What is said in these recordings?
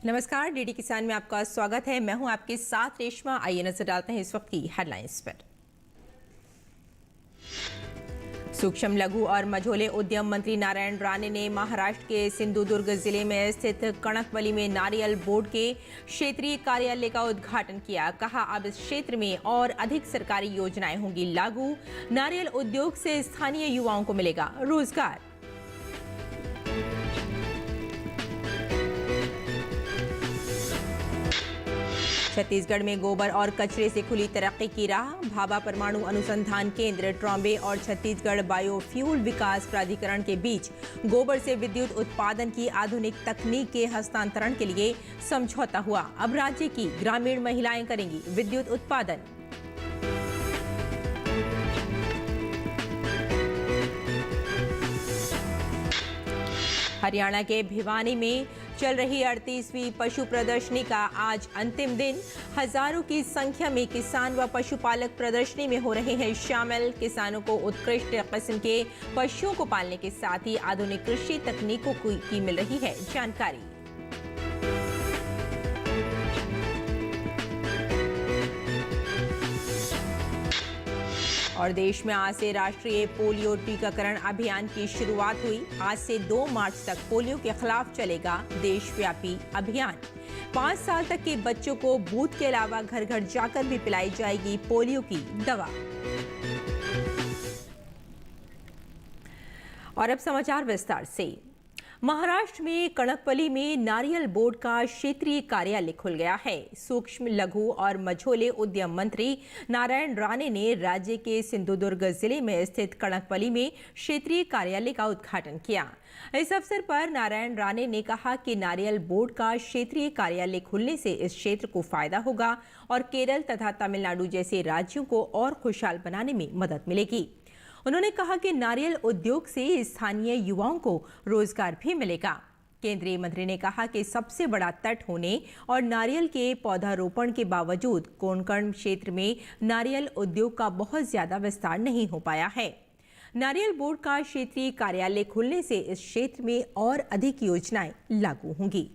नमस्कार, डीडी किसान में आपका स्वागत है। मैं हूं आपके साथ रेशमा। आइए नजर डालते हैं इस वक्त की हेडलाइंस पर। सूक्ष्म लघु और मझोले उद्यम मंत्री नारायण राणे ने महाराष्ट्र के सिंधुदुर्ग जिले में स्थित कणकवली में नारियल बोर्ड के क्षेत्रीय कार्यालय का उद्घाटन किया। कहा, अब इस क्षेत्र में और अधिक सरकारी योजनाएं होंगी लागू। नारियल उद्योग से स्थानीय युवाओं को मिलेगा रोजगार। छत्तीसगढ़ में गोबर और कचरे से खुली तरक्की की राह। भाभा परमाणु अनुसंधान केंद्र, ट्रॉम्बे और छत्तीसगढ़ बायोफ्यूल विकास प्राधिकरण के बीच गोबर से विद्युत उत्पादन की आधुनिक तकनीक के हस्तांतरण के लिए समझौता हुआ। अब राज्य की ग्रामीण महिलाएं करेंगी विद्युत उत्पादन। हरियाणा के भिवानी में चल रही 38वीं पशु प्रदर्शनी का आज अंतिम दिन। हजारों की संख्या में किसान व पशुपालक प्रदर्शनी में हो रहे हैं शामिल। किसानों को उत्कृष्ट किस्म के पशुओं को पालने के साथ ही आधुनिक कृषि तकनीकों की मिल रही है जानकारी। और देश में आज से राष्ट्रीय पोलियो टीकाकरण अभियान की शुरुआत हुई। आज से 2 मार्च तक पोलियो के खिलाफ चलेगा देशव्यापी अभियान। 5 साल तक के बच्चों को बूथ के अलावा घर घर जाकर भी पिलाई जाएगी पोलियो की दवा। और अब समाचार विस्तार से। महाराष्ट्र में कणकवली में नारियल बोर्ड का क्षेत्रीय कार्यालय खुल गया है। सूक्ष्म लघु और मझोले उद्यम मंत्री नारायण राणे ने राज्य के सिंधुदुर्ग जिले में स्थित कणकवली में क्षेत्रीय कार्यालय का उद्घाटन किया। इस अवसर पर नारायण राणे ने कहा कि नारियल बोर्ड का क्षेत्रीय कार्यालय खुलने से इस क्षेत्र को फायदा होगा और केरल तथा तमिलनाडु जैसे राज्यों को और खुशहाल बनाने में मदद मिलेगी। उन्होंने कहा कि नारियल उद्योग से स्थानीय युवाओं को रोजगार भी मिलेगा। केंद्रीय मंत्री ने कहा कि सबसे बड़ा तट होने और नारियल के पौधारोपण के बावजूद कोंकण क्षेत्र में नारियल उद्योग का बहुत ज्यादा विस्तार नहीं हो पाया है। नारियल बोर्ड का क्षेत्रीय कार्यालय खुलने से इस क्षेत्र में और अधिक योजनाएं लागू होंगी।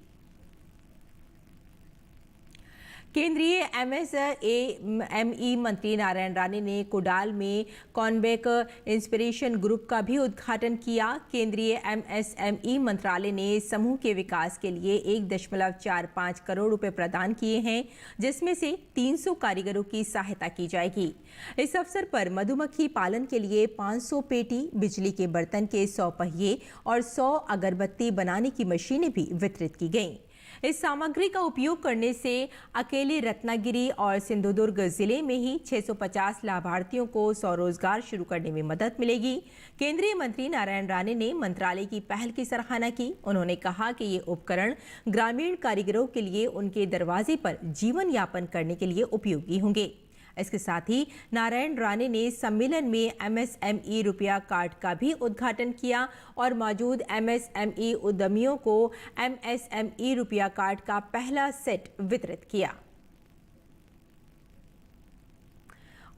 केंद्रीय एमएसएमई मंत्री नारायण राणे ने कोडाल में कॉनबेक इंस्पिरेशन ग्रुप का भी उद्घाटन किया। केंद्रीय एमएसएमई मंत्रालय ने समूह के विकास के लिए 1.45 करोड़ रुपए प्रदान किए हैं, जिसमें से 300 कारीगरों की सहायता की जाएगी। इस अवसर पर मधुमक्खी पालन के लिए 500 पेटी, बिजली के बर्तन के 100 पहिए और 100 अगरबत्ती बनाने की मशीनें भी वितरित की गईं। इस सामग्री का उपयोग करने से अकेले रत्नागिरी और सिंधुदुर्ग जिले में ही 650 लाभार्थियों को स्वरोजगार शुरू करने में मदद मिलेगी। केंद्रीय मंत्री नारायण राणे ने मंत्रालय की पहल की सराहना की। उन्होंने कहा कि ये उपकरण ग्रामीण कारीगरों के लिए उनके दरवाजे पर जीवन यापन करने के लिए उपयोगी होंगे। इसके साथ ही नारायण राणे ने सम्मेलन में एमएसएमई रुपया कार्ड का भी उद्घाटन किया और मौजूद एमएसएमई उद्यमियों को एमएसएमई रुपया कार्ड का पहला सेट वितरित किया।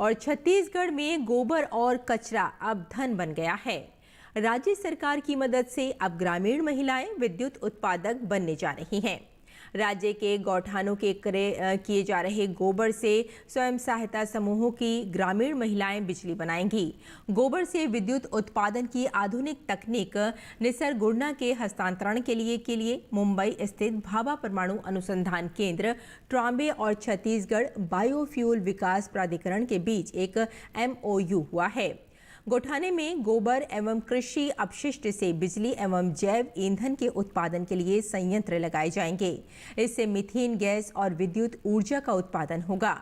और छत्तीसगढ़ में गोबर और कचरा अब धन बन गया है। राज्य सरकार की मदद से अब ग्रामीण महिलाएं विद्युत उत्पादक बनने जा रही हैं। राज्य के गौठानों के किए जा रहे गोबर से स्वयं सहायता समूहों की ग्रामीण महिलाएं बिजली बनाएंगी। गोबर से विद्युत उत्पादन की आधुनिक तकनीक निसर्गुणा के हस्तांतरण के लिए मुंबई स्थित भाभा परमाणु अनुसंधान केंद्र, ट्रॉम्बे और छत्तीसगढ़ बायोफ्यूल विकास प्राधिकरण के बीच एक MOU हुआ है। गौठाने में गोबर एवं कृषि अपशिष्ट से बिजली एवं जैव ईंधन के उत्पादन के लिए संयंत्र लगाए जाएंगे। इससे मीथेन गैस और विद्युत ऊर्जा का उत्पादन होगा।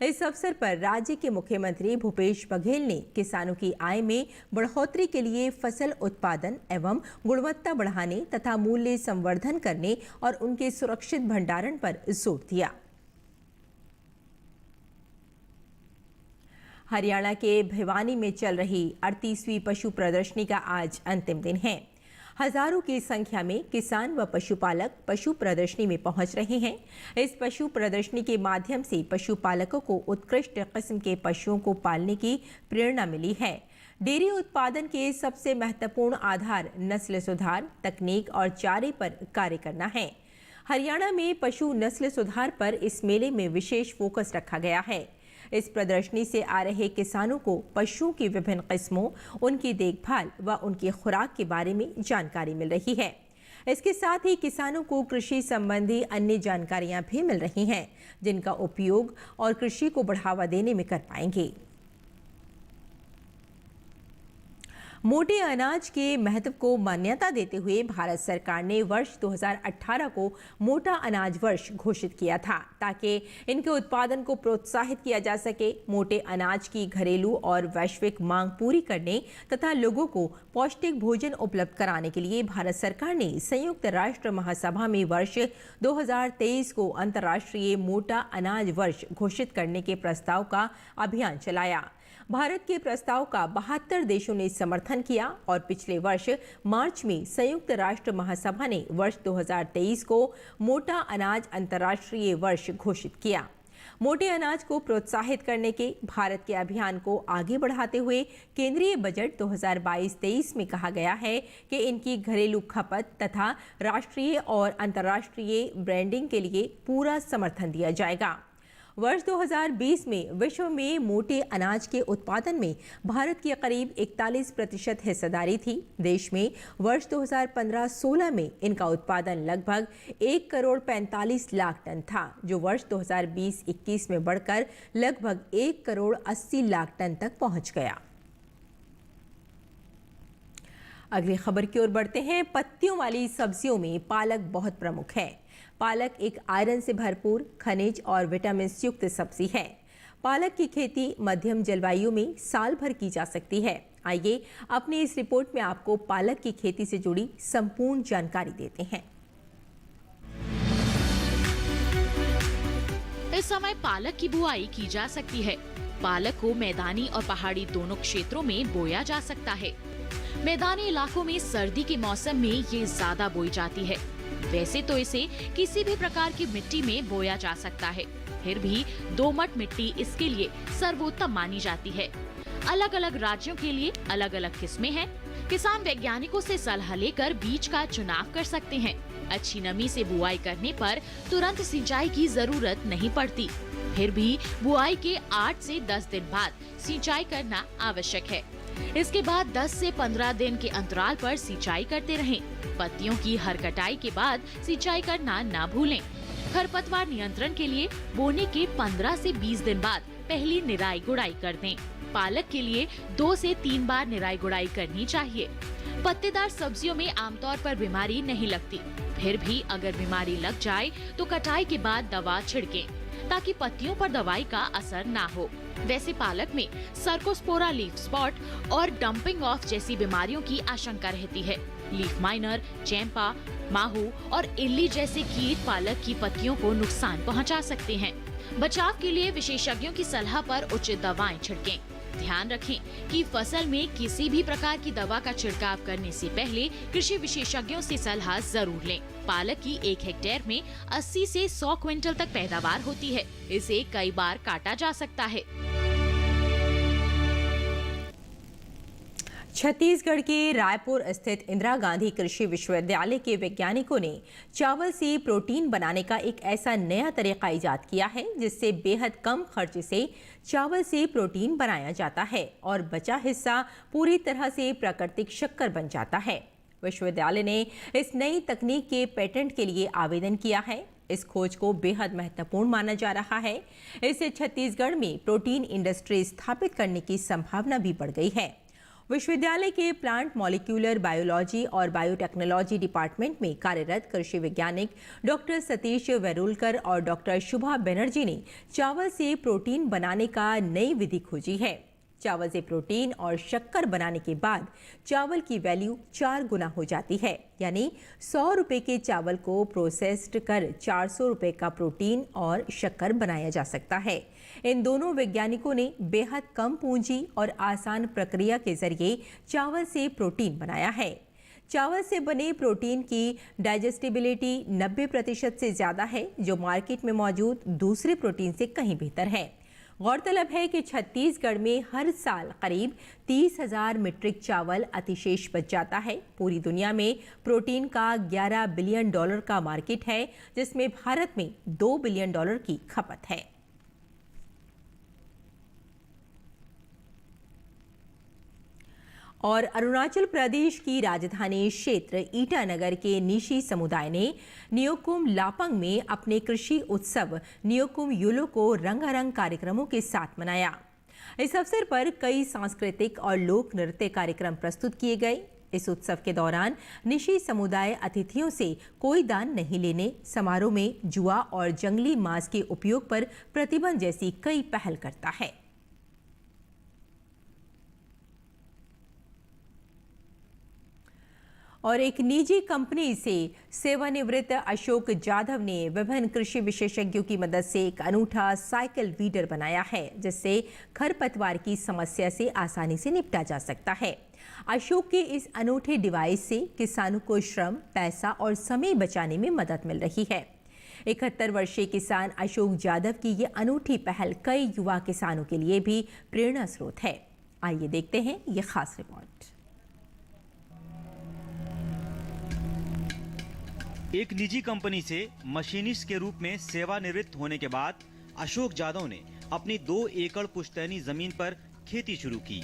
इस अवसर पर राज्य के मुख्यमंत्री भूपेश बघेल ने किसानों की आय में बढ़ोतरी के लिए फसल उत्पादन एवं गुणवत्ता बढ़ाने तथा मूल्य संवर्धन करने और उनके सुरक्षित भंडारण पर जोर दिया। हरियाणा के भिवानी में चल रही 38वीं पशु प्रदर्शनी का आज अंतिम दिन है। हजारों की संख्या में किसान व पशुपालक पशु प्रदर्शनी में पहुंच रहे हैं। इस पशु प्रदर्शनी के माध्यम से पशुपालकों को उत्कृष्ट किस्म के पशुओं को पालने की प्रेरणा मिली है। डेयरी उत्पादन के सबसे महत्वपूर्ण आधार नस्ल सुधार, तकनीक और चारे पर कार्य करना है। हरियाणा में पशु नस्ल सुधार पर इस मेले में विशेष फोकस रखा गया है। इस प्रदर्शनी से आ रहे किसानों को पशुओं की विभिन्न किस्मों, उनकी देखभाल व उनकी खुराक के बारे में जानकारी मिल रही है। इसके साथ ही किसानों को कृषि संबंधी अन्य जानकारियां भी मिल रही हैं, जिनका उपयोग और कृषि को बढ़ावा देने में कर पाएंगे। मोटे अनाज के महत्व को मान्यता देते हुए भारत सरकार ने वर्ष 2018 को मोटा अनाज वर्ष घोषित किया था, ताकि इनके उत्पादन को प्रोत्साहित किया जा सके। मोटे अनाज की घरेलू और वैश्विक मांग पूरी करने तथा लोगों को पौष्टिक भोजन उपलब्ध कराने के लिए भारत सरकार ने संयुक्त राष्ट्र महासभा में वर्ष 2023 को अंतर्राष्ट्रीय मोटा अनाज वर्ष घोषित करने के प्रस्ताव का अभियान चलाया। भारत के प्रस्ताव का 72 देशों ने समर्थन किया और पिछले वर्ष मार्च में संयुक्त राष्ट्र महासभा ने वर्ष 2023 को मोटा अनाज अंतर्राष्ट्रीय वर्ष घोषित किया। मोटे अनाज को प्रोत्साहित करने के भारत के अभियान को आगे बढ़ाते हुए केंद्रीय बजट 2022-23 में कहा गया है कि इनकी घरेलू खपत तथा राष्ट्रीय और अंतर्राष्ट्रीय ब्रांडिंग के लिए पूरा समर्थन दिया जाएगा। वर्ष 2020 में विश्व में मोटे अनाज के उत्पादन में भारत की करीब 41% हिस्सेदारी थी। देश में वर्ष 2015-16 में इनका उत्पादन लगभग 1 करोड़ 45 लाख टन था, जो वर्ष 2020-21 में बढ़कर लगभग 1 करोड़ 80 लाख टन तक पहुंच गया। अगली खबर की ओर बढ़ते हैं। पत्तियों वाली सब्जियों में पालक बहुत प्रमुख है। पालक एक आयरन से भरपूर, खनिज और विटामिन युक्त सब्जी है। पालक की खेती मध्यम जलवायु में साल भर की जा सकती है। आइए अपनी इस रिपोर्ट में आपको पालक की खेती से जुड़ी संपूर्ण जानकारी देते हैं। इस समय पालक की बुआई की जा सकती है। पालक को मैदानी और पहाड़ी दोनों क्षेत्रों में बोया जा सकता है। मैदानी इलाकों में सर्दी के मौसम में ये ज्यादा बोई जाती है। वैसे तो इसे किसी भी प्रकार की मिट्टी में बोया जा सकता है, फिर भी दोमट मिट्टी इसके लिए सर्वोत्तम मानी जाती है। अलग अलग राज्यों के लिए अलग अलग किस्में हैं। किसान वैज्ञानिकों से सलाह लेकर बीज का चुनाव कर सकते हैं। अच्छी नमी से बुआई करने पर तुरंत सिंचाई की जरूरत नहीं पड़ती, फिर भी बुआई के 8 से 10 दिन बाद सिंचाई करना आवश्यक है। इसके बाद 10 से 15 दिन के अंतराल पर सिंचाई करते रहें। पत्तियों की हर कटाई के बाद सिंचाई करना ना भूलें। खरपतवार नियंत्रण के लिए बोने के 15 से 20 दिन बाद पहली निराई गुड़ाई कर दें। पालक के लिए 2 से 3 बार निराई गुड़ाई करनी चाहिए। पत्तेदार सब्जियों में आमतौर पर बीमारी नहीं लगती, फिर भी अगर बीमारी लग जाए तो कटाई के बाद दवा छिड़कें, ताकि पत्तियों पर दवाई का असर ना हो। वैसे पालक में सर्कोस्पोरा लीफ स्पॉट और डंपिंग ऑफ जैसी बीमारियों की आशंका रहती है। लीफ माइनर, चैंपा, माहू और इल्ली जैसे कीट पालक की पत्तियों को नुकसान पहुंचा सकते हैं। बचाव के लिए विशेषज्ञों की सलाह पर उचित दवाएं छिड़कें। ध्यान रखें कि फसल में किसी भी प्रकार की दवा का छिड़काव करने से पहले कृषि विशेषज्ञों से सलाह जरूर लें। पालक की 1 हेक्टेयर में 80 से 100 क्विंटल तक पैदावार होती है। इसे कई बार काटा जा सकता है। छत्तीसगढ़ के रायपुर स्थित इंदिरा गांधी कृषि विश्वविद्यालय के वैज्ञानिकों ने चावल से प्रोटीन बनाने का एक ऐसा नया तरीका इजाद किया है, जिससे बेहद कम खर्च से चावल से प्रोटीन बनाया जाता है और बचा हिस्सा पूरी तरह से प्राकृतिक शक्कर बन जाता है। विश्वविद्यालय ने इस नई तकनीक के पेटेंट के लिए आवेदन किया है। इस खोज को बेहद महत्वपूर्ण माना जा रहा है। इससे छत्तीसगढ़ में प्रोटीन इंडस्ट्री स्थापित करने की संभावना भी बढ़ गई है। विश्वविद्यालय के प्लांट मॉलिक्यूलर बायोलॉजी और बायोटेक्नोलॉजी डिपार्टमेंट में कार्यरत कृषि वैज्ञानिक डॉक्टर सतीश वेरुलकर और डॉक्टर शुभा बनर्जी ने चावल से प्रोटीन बनाने का नई विधि खोजी है। चावल से प्रोटीन और शक्कर बनाने के बाद चावल की वैल्यू 4 गुना हो जाती है, यानी 100 रुपये के चावल को प्रोसेस्ड कर 400 रुपये का प्रोटीन और शक्कर बनाया जा सकता है। इन दोनों वैज्ञानिकों ने बेहद कम पूंजी और आसान प्रक्रिया के जरिए चावल से प्रोटीन बनाया है। चावल से बने प्रोटीन की डाइजेस्टिबिलिटी 90% से ज़्यादा है, जो मार्केट में मौजूद दूसरे प्रोटीन से कहीं बेहतर है। गौरतलब है कि छत्तीसगढ़ में हर साल करीब 30,000 मीट्रिक चावल अतिशेष बच जाता है। पूरी दुनिया में प्रोटीन का $11 बिलियन का मार्केट है, जिसमें भारत में $2 बिलियन की खपत है। और अरुणाचल प्रदेश की राजधानी क्षेत्र ईटानगर के निशी समुदाय ने नियोकुम लापंग में अपने कृषि उत्सव नियोकुम युलो को रंगारंग कार्यक्रमों के साथ मनाया। इस अवसर पर कई सांस्कृतिक और लोक नृत्य कार्यक्रम प्रस्तुत किए गए। इस उत्सव के दौरान निशी समुदाय अतिथियों से कोई दान नहीं लेने, समारोह में जुआ और जंगली मांस के उपयोग पर प्रतिबंध जैसी कई पहल करता है। और एक निजी कंपनी से सेवानिवृत्त अशोक जाधव ने विभिन्न कृषि विशेषज्ञों की मदद से एक अनूठा साइकिल वीडर बनाया है, जिससे खरपतवार की समस्या से आसानी से निपटा जा सकता है। अशोक के इस अनूठे डिवाइस से किसानों को श्रम, पैसा और समय बचाने में मदद मिल रही है। 71 वर्षीय किसान अशोक जाधव की ये अनूठी पहल कई युवा किसानों के लिए भी प्रेरणा स्रोत है। आइए देखते हैं ये खास रिपोर्ट। एक निजी कंपनी से मशीनिस्ट के रूप में सेवानिवृत्त होने के बाद अशोक जाधव ने अपनी 2 एकड़ पुश्तैनी जमीन पर खेती शुरू की।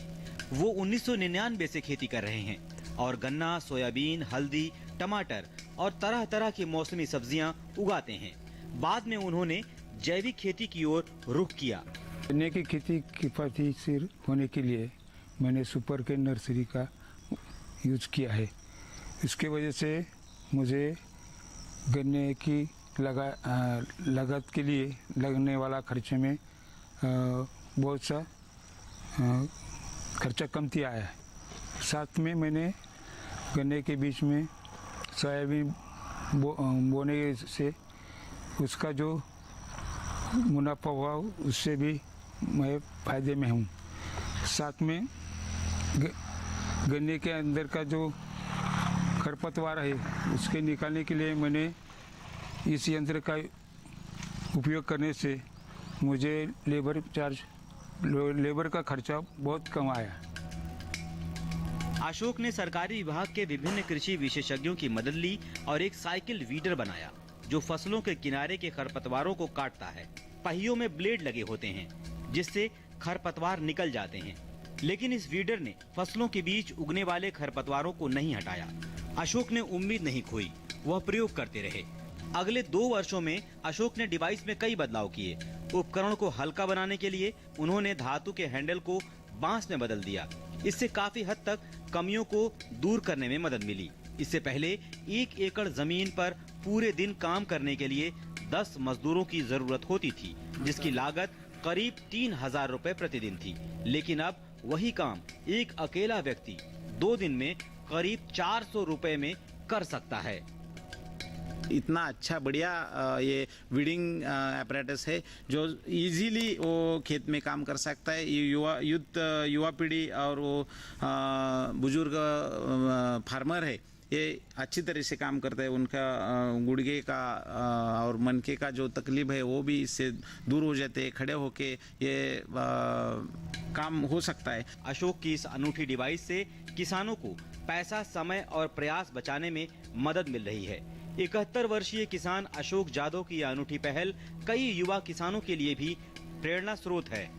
वो 1999 से खेती कर रहे हैं और गन्ना, सोयाबीन, हल्दी, टमाटर और तरह तरह की मौसमी सब्जियां उगाते हैं। बाद में उन्होंने जैविक खेती की ओर रुख किया। गन्ने की खेती किफायती होने के लिए मैंने सुपर के नर्सरी का यूज किया है। इसके वजह से मुझे गन्ने की लागत के लिए लगने वाला खर्चे में बहुत सा खर्चा कमती आया है। साथ में मैंने गन्ने के बीच में सोयाबीन बोने से उसका जो मुनाफा हुआ उससे भी मैं फ़ायदे में हूँ। साथ में गन्ने के अंदर का जो खरपतवार है उसके निकालने के लिए मैंने इस यंत्र का उपयोग करने से मुझे लेबर का खर्चा बहुत कम आया। अशोक ने सरकारी विभाग के विभिन्न कृषि विशेषज्ञों की मदद ली और एक साइकिल वीडर बनाया, जो फसलों के किनारे के खरपतवारों को काटता है। पहियों में ब्लेड लगे होते हैं, जिससे खरपतवार निकल जाते हैं। लेकिन इस वीडर ने फसलों के बीच उगने वाले खरपतवारों को नहीं हटाया। अशोक ने उम्मीद नहीं खोई, वह प्रयोग करते रहे। अगले 2 वर्षों में अशोक ने डिवाइस में कई बदलाव किए। उपकरण को हल्का बनाने के लिए उन्होंने धातु के हैंडल को बांस में बदल दिया। इससे काफी हद तक कमियों को दूर करने में मदद मिली। इससे पहले 1 एकड़ जमीन पर पूरे दिन काम करने के लिए 10 मजदूरों की जरूरत होती थी, जिसकी लागत करीब 3,000 रुपए प्रतिदिन थी। लेकिन अब वही काम एक अकेला व्यक्ति 2 दिन में करीब 400 रुपए में कर सकता है। इतना अच्छा बढ़िया ये वीडिंग apparatus है जो इजीली वो खेत में काम कर सकता है। ये युवा पीढ़ी और वो बुजुर्ग फार्मर है, ये अच्छी तरह से काम करता है। उनका गुड़गे का और मनके का जो तकलीफ है वो भी इससे दूर हो जाते हैं। खड़े होके ये काम हो सकता है। अशोक की इस अनूठी डिवाइस से किसानों को पैसा, समय और प्रयास बचाने में मदद मिल रही है। 71 वर्षीय किसान अशोक जाधव की यह अनूठी पहल कई युवा किसानों के लिए भी प्रेरणा स्रोत है।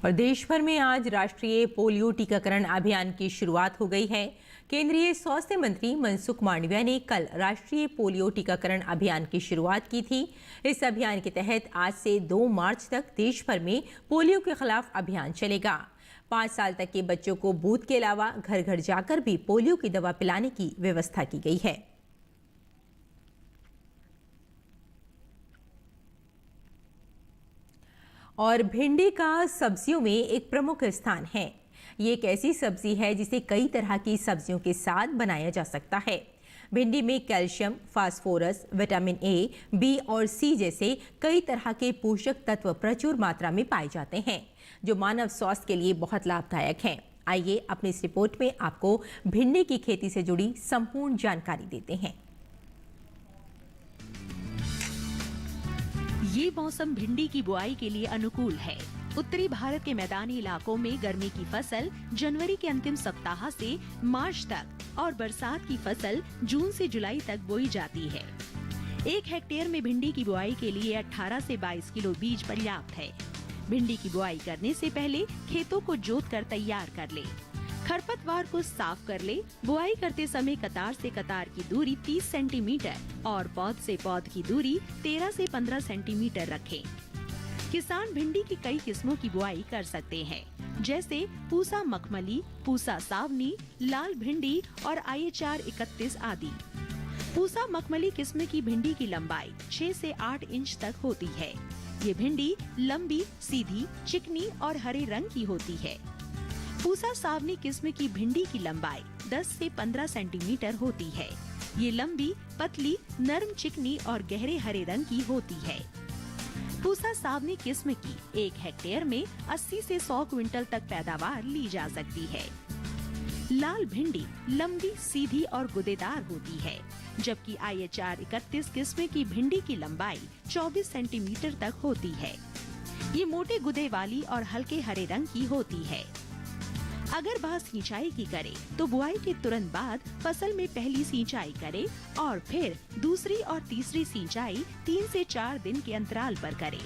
और देश भर में आज राष्ट्रीय पोलियो टीकाकरण अभियान की शुरुआत हो गई है। केंद्रीय स्वास्थ्य मंत्री मनसुख मांडविया ने कल राष्ट्रीय पोलियो टीकाकरण अभियान की शुरुआत की थी। इस अभियान के तहत आज से 2 मार्च तक देश भर में पोलियो के खिलाफ अभियान चलेगा। 5 साल तक के बच्चों को बूथ के अलावा घर घर जाकर भी पोलियो की दवा पिलाने की व्यवस्था की गई है। और भिंडी का सब्जियों में एक प्रमुख स्थान है। ये एक ऐसी सब्जी है जिसे कई तरह की सब्जियों के साथ बनाया जा सकता है। भिंडी में calcium, phosphorus, vitamin A, B और सी जैसे कई तरह के पोषक तत्व प्रचुर मात्रा में पाए जाते हैं, जो मानव स्वास्थ्य के लिए बहुत लाभदायक हैं। आइए अपनी इस रिपोर्ट में आपको भिंडी की खेती से जुड़ी संपूर्ण जानकारी देते हैं। ये मौसम भिंडी की बुआई के लिए अनुकूल है। उत्तरी भारत के मैदानी इलाकों में गर्मी की फसल जनवरी के अंतिम सप्ताह से मार्च तक और बरसात की फसल जून से जुलाई तक बोई जाती है। 1 हेक्टेयर में भिंडी की बुआई के लिए 18 से 22 किलो बीज पर्याप्त है। भिंडी की बुआई करने से पहले खेतों को जोत कर तैयार कर ले। खरपतवार को साफ कर ले। बुआई करते समय कतार से कतार की दूरी 30 सेंटीमीटर और पौध से पौध की दूरी 13 से 15 सेंटीमीटर रखें। किसान भिंडी की कई किस्मों की बुआई कर सकते हैं, जैसे पूसा मखमली, पूसा सावनी, लाल भिंडी और IHR 31 आदि। पूसा मखमली किस्म की भिंडी की लंबाई 6 से 8 इंच तक होती है। ये भिंडी लंबी, सीधी, चिकनी और हरे रंग की होती है। पूसा सावनी किस्म की भिंडी की लंबाई 10 से 15 सेंटीमीटर होती है। ये लंबी, पतली, नरम, चिकनी और गहरे हरे रंग की होती है। पूसा सावनी किस्म की 1 हेक्टेयर में 80 से 100 क्विंटल तक पैदावार ली जा सकती है। लाल भिंडी लंबी, सीधी और गुदेदार होती है, जबकि IHR 31 किस्म की भिंडी की लंबाई 24 सेंटीमीटर तक होती है। ये मोटे गुदे वाली और हल्के हरे रंग की होती है। अगर बात सिंचाई की करे तो बुआई के तुरंत बाद फसल में पहली सिंचाई करे और फिर दूसरी और तीसरी सिंचाई 3 से 4 दिन के अंतराल पर करे।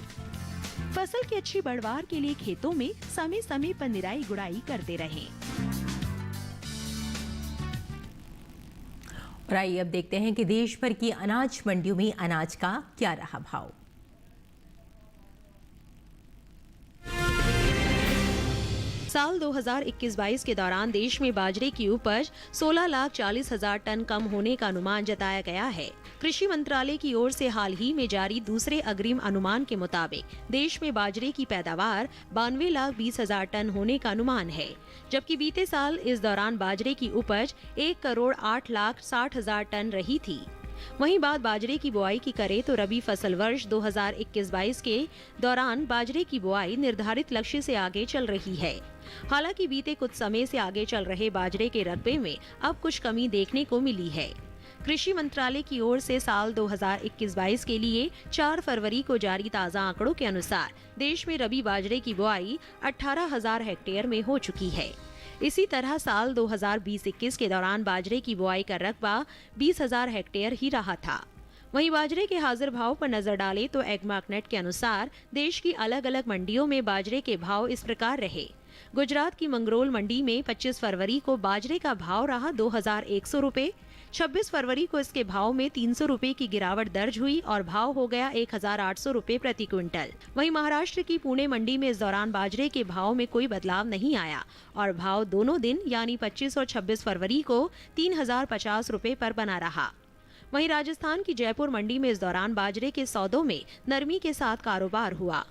फसल की अच्छी पैदावार के लिए खेतों में समय समय पर निराई गुड़ाई करते रहें। और आइए अब देखते हैं कि देश भर की अनाज मंडियों में अनाज का क्या रहा भाव। साल 2021-22 के दौरान देश में बाजरे की उपज 16,40,000 टन कम होने का अनुमान जताया गया है। कृषि मंत्रालय की ओर से हाल ही में जारी दूसरे अग्रिम अनुमान के मुताबिक देश में बाजरे की पैदावार 92,20,000 टन होने का अनुमान है, जबकि बीते साल इस दौरान बाजरे की उपज 1,08,60,000 टन रही थी। वहीं बात बाजरे की बुआई की करें तो रबी फसल वर्ष 2021-22 के दौरान बाजरे की बुआई निर्धारित लक्ष्य से आगे चल रही है। हालांकि बीते कुछ समय से आगे चल रहे बाजरे के रकबे में अब कुछ कमी देखने को मिली है। कृषि मंत्रालय की ओर से साल 2021-22 के लिए 4 फरवरी को जारी ताज़ा आंकड़ों के अनुसार देश में रबी बाजरे की बुआई 18,000 हेक्टेयर में हो चुकी है। इसी तरह साल 2020-21 के दौरान बाजरे की बुआई का रकबा 20,000 हेक्टेयर ही रहा था। वहीं बाजरे के हाजिर भाव पर नजर डालें तो एग्मार्कनेट के अनुसार देश की अलग अलग मंडियों में बाजरे के भाव इस प्रकार रहे। गुजरात की मंगरोल मंडी में 25 फरवरी को बाजरे का भाव रहा 2,100 रुपए। 26 फरवरी को इसके भाव में 300 रुपए की गिरावट दर्ज हुई और भाव हो गया 1,800 रुपए प्रति क्विंटल। वहीं महाराष्ट्र की पुणे मंडी में इस दौरान बाजरे के भाव में कोई बदलाव नहीं आया और भाव दोनों दिन यानी 25 और 26 फरवरी को 3,050 रुपए पर बना रहा। वहीं राजस्थान की जयपुर मंडी में इस दौरान बाजरे के सौदों में नरमी के साथ कारोबार हुआ।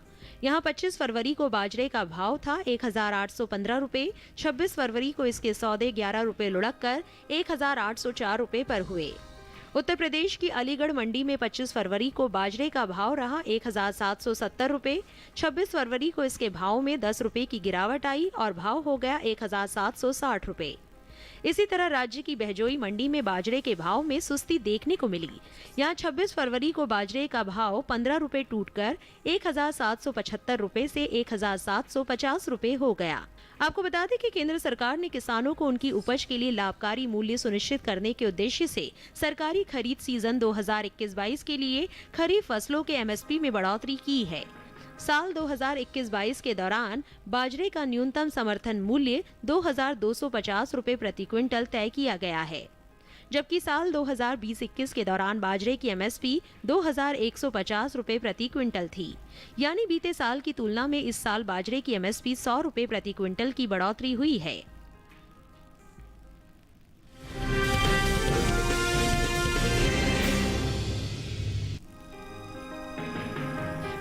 यहां 25 फरवरी को बाजरे का भाव था 1,815 रुपए। 26 फरवरी को इसके सौदे 11 रुपए लुढ़क कर 1,804 रुपए पर हुए। उत्तर प्रदेश की अलीगढ़ मंडी में 25 फरवरी को बाजरे का भाव रहा 1,770 रुपए। 26 फरवरी को इसके भाव में 10 रुपए की गिरावट आई और भाव हो गया 1,760 रुपए। इसी तरह राज्य की बहजोई मंडी में बाजरे के भाव में सुस्ती देखने को मिली। यहाँ 26 फरवरी को बाजरे का भाव 15 रुपए टूटकर 1,775 रुपए से 1,750 रुपए हो गया। आपको बता दें कि केंद्र सरकार ने किसानों को उनकी उपज के लिए लाभकारी मूल्य सुनिश्चित करने के उद्देश्य से सरकारी खरीद सीजन 2021-22 के लिए खरीफ फसलों के MSP में बढ़ोतरी की है। साल 2021-22 के दौरान बाजरे का न्यूनतम समर्थन मूल्य 2,250 रुपए प्रति क्विंटल तय किया गया है, जबकि साल 2020-21 के दौरान बाजरे की MSP 2,150 रुपए प्रति क्विंटल थी। यानी बीते साल की तुलना में इस साल बाजरे की MSP 100 रुपए प्रति क्विंटल की बढ़ोतरी हुई है।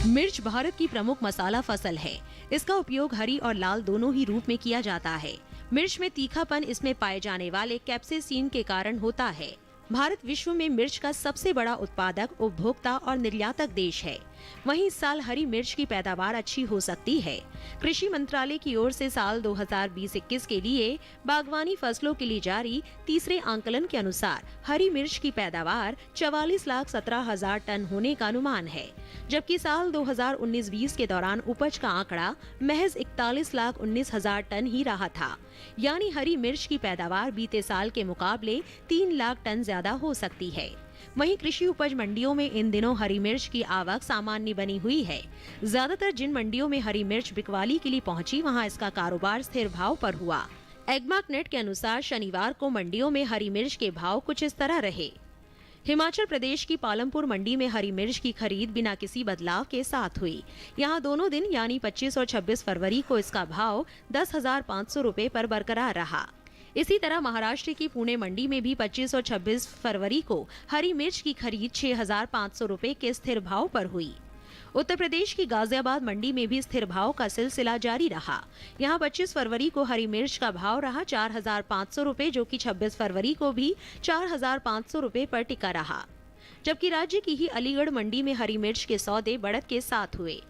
मिर्च भारत की प्रमुख मसाला फसल है। इसका उपयोग हरी और लाल दोनों ही रूप में किया जाता है। मिर्च में तीखापन इसमें पाए जाने वाले कैप्सेसिन के कारण होता है। भारत विश्व में मिर्च का सबसे बड़ा उत्पादक, उपभोक्ता और निर्यातक देश है। वहीं इस साल हरी मिर्च की पैदावार अच्छी हो सकती है। कृषि मंत्रालय की ओर से साल 2020-21 के लिए बागवानी फसलों के लिए जारी तीसरे आंकलन के अनुसार हरी मिर्च की पैदावार 44,17,000 टन होने का अनुमान है, जबकि साल 2019-20 के दौरान उपज का आंकड़ा महज 41,19,000 टन ही रहा था। यानी हरी मिर्च की पैदावार बीते साल के मुकाबले 3 लाख टन ज्यादा हो सकती है। वहीं कृषि उपज मंडियों में इन दिनों हरी मिर्च की आवक सामान्य बनी हुई है। ज्यादातर जिन मंडियों में हरी मिर्च बिकवाली के लिए पहुंची, वहां इसका कारोबार स्थिर भाव पर हुआ। एग्मार्कनेट के अनुसार शनिवार को मंडियों में हरी मिर्च के भाव कुछ इस तरह रहे। हिमाचल प्रदेश की पालमपुर मंडी में हरी मिर्च की खरीद बिना किसी बदलाव के साथ हुई। यहां दोनों दिन यानी 25 और 26 फरवरी को इसका भाव 10,500 रुपए पर बरकरार रहा। इसी तरह महाराष्ट्र की पुणे मंडी में भी 25 और 26 फरवरी को हरी मिर्च की खरीद 6,500 रुपए के स्थिर भाव पर हुई। उत्तर प्रदेश की गाजियाबाद मंडी में भी स्थिर भाव का सिलसिला जारी रहा। यहां 25 फरवरी को हरी मिर्च का भाव रहा 4,500 रुपए, जो कि 26 फरवरी को भी 4,500 रुपए पर टिका रहा। जबकि राज्य की ही अलीगढ़ मंडी में हरी मिर्च के सौदे बढ़त के साथ हुए।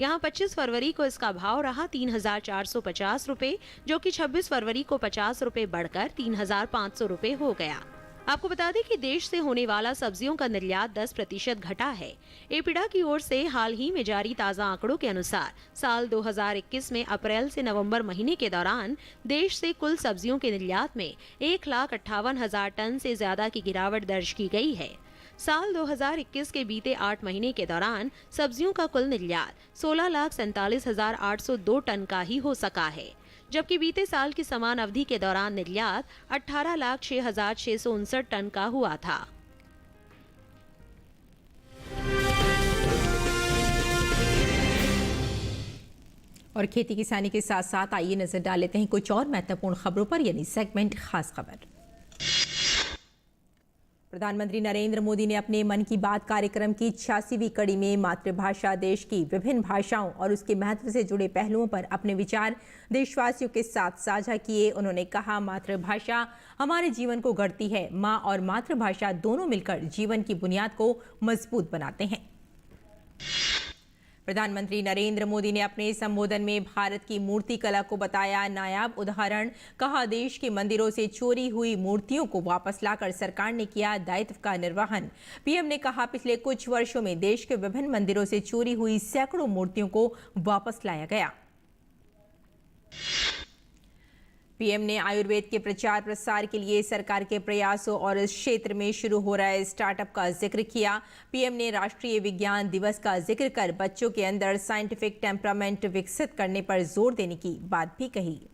यहां 25 फरवरी को इसका भाव रहा 3,450 रुपए, जो कि 26 फरवरी को 50 रुपए बढ़कर 3,500 रुपए हो गया। आपको बता दें कि देश से होने वाला सब्जियों का निर्यात 10% घटा है। एपिडा की ओर से हाल ही में जारी ताज़ा आंकड़ों के अनुसार साल 2021 में अप्रैल से नवंबर महीने के दौरान देश से कुल सब्जियों के निर्यात में 1,58,000 टन से ज्यादा की गिरावट दर्ज की गई है। साल 2021 के बीते 8 महीने के दौरान सब्जियों का कुल निर्यात 16,47,802 टन का ही हो सका है, जबकि बीते साल की समान अवधि के दौरान निर्यात 18,06,659 टन का हुआ था। और खेती किसानी के साथ साथ आइए नजर डाल लेते हैं कुछ और महत्वपूर्ण खबरों पर, यानी सेगमेंट खास खबर। प्रधानमंत्री नरेंद्र मोदी ने अपने मन की बात कार्यक्रम की 86वीं कड़ी में मातृभाषा, देश की विभिन्न भाषाओं और उसके महत्व से जुड़े पहलुओं पर अपने विचार देशवासियों के साथ साझा किए। उन्होंने कहा, मातृभाषा हमारे जीवन को गढ़ती है। माँ और मातृभाषा दोनों मिलकर जीवन की बुनियाद को मजबूत बनाते हैं। प्रधानमंत्री नरेंद्र मोदी ने अपने संबोधन में भारत की मूर्ति कला को बताया नायाब उदाहरण। कहा, देश के मंदिरों से चोरी हुई मूर्तियों को वापस लाकर सरकार ने किया दायित्व का निर्वहन। पीएम ने कहा, पिछले कुछ वर्षों में देश के विभिन्न मंदिरों से चोरी हुई सैकड़ों मूर्तियों को वापस लाया गया। पीएम ने आयुर्वेद के प्रचार प्रसार के लिए सरकार के प्रयासों और इस क्षेत्र में शुरू हो रहे स्टार्टअप का जिक्र किया। पीएम ने राष्ट्रीय विज्ञान दिवस का जिक्र कर बच्चों के अंदर साइंटिफिक टेम्परामेंट विकसित करने पर जोर देने की बात भी कही।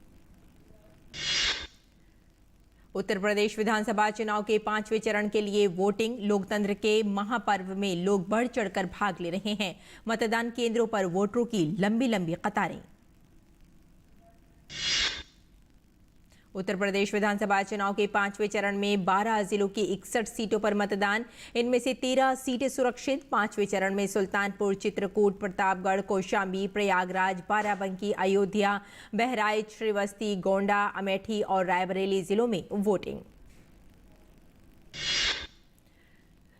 उत्तर प्रदेश विधानसभा चुनाव के 5वें चरण के लिए वोटिंग। लोकतंत्र के महापर्व में लोग बढ़ चढ़कर भाग ले रहे हैं। मतदान केंद्रों पर वोटरों की लंबी लंबी कतारें। उत्तर प्रदेश विधानसभा चुनाव के 5वें चरण में 12 जिलों की 61 सीटों पर मतदान। इनमें से 13 सीटें सुरक्षित। 5वें चरण में सुल्तानपुर, चित्रकूट, प्रतापगढ़, कौशाम्बी, प्रयागराज, बाराबंकी, अयोध्या, बहराइच, श्रीवस्ती, गोंडा, अमेठी और रायबरेली जिलों में वोटिंग।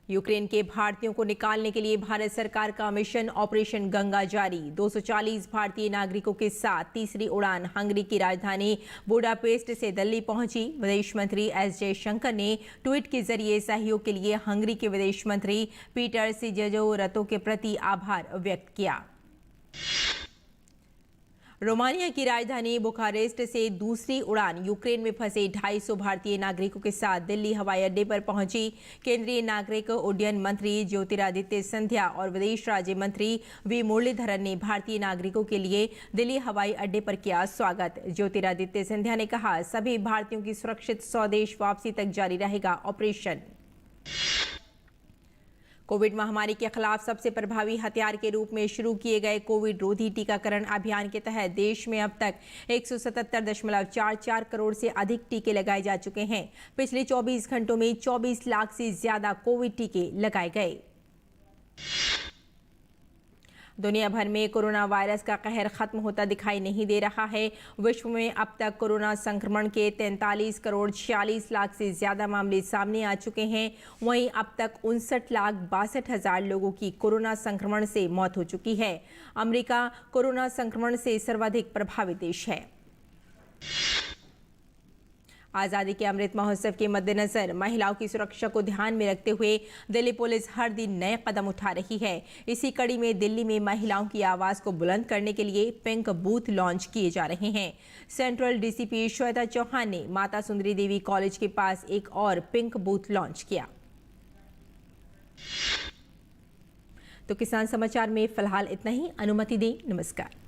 यूक्रेन के भारतीयों को निकालने के लिए भारत सरकार का मिशन ऑपरेशन गंगा जारी। 240 भारतीय नागरिकों के साथ तीसरी उड़ान हंगरी की राजधानी बुडापेस्ट से दिल्ली पहुंची। विदेश मंत्री एस जयशंकर ने ट्वीट के जरिए सहयोग के लिए हंगरी के विदेश मंत्री पीटर सिजेजोरतो के प्रति आभार व्यक्त किया। रोमानिया की राजधानी बुखारेस्ट से दूसरी उड़ान यूक्रेन में फंसे 250 भारतीय नागरिकों के साथ दिल्ली हवाई अड्डे पर पहुंची। केंद्रीय नागरिक उड्डयन मंत्री ज्योतिरादित्य सिंधिया और विदेश राज्य मंत्री वी मुरलीधरन ने भारतीय नागरिकों के लिए दिल्ली हवाई अड्डे पर किया स्वागत। ज्योतिरादित्य सिंधिया ने कहा, सभी भारतीयों की सुरक्षित स्वदेश वापसी तक जारी रहेगा ऑपरेशन। कोविड महामारी के खिलाफ सबसे प्रभावी हथियार के रूप में शुरू किए गए कोविड रोधी टीकाकरण अभियान के तहत देश में अब तक 177.44 करोड़ से अधिक टीके लगाए जा चुके हैं। पिछले 24 घंटों में 24 लाख से ज्यादा कोविड टीके लगाए गए। दुनिया भर में कोरोना वायरस का कहर खत्म होता दिखाई नहीं दे रहा है। विश्व में अब तक कोरोना संक्रमण के 43 करोड़ 46 लाख से ज्यादा मामले सामने आ चुके हैं। वहीं अब तक 59,62,000 लोगों की कोरोना संक्रमण से मौत हो चुकी है। अमेरिका कोरोना संक्रमण से सर्वाधिक प्रभावित देश है। आज़ादी के अमृत महोत्सव के मद्देनजर महिलाओं की सुरक्षा को ध्यान में रखते हुए दिल्ली पुलिस हर दिन नए कदम उठा रही है। इसी कड़ी में दिल्ली में महिलाओं की आवाज़ को बुलंद करने के लिए पिंक बूथ लॉन्च किए जा रहे हैं। सेंट्रल डीसीपी श्वेता चौहान ने माता सुंदरी देवी कॉलेज के पास एक और पिंक बूथ लॉन्च किया। तो किसान समाचार में फिलहाल इतना ही। अनुमति दें। नमस्कार।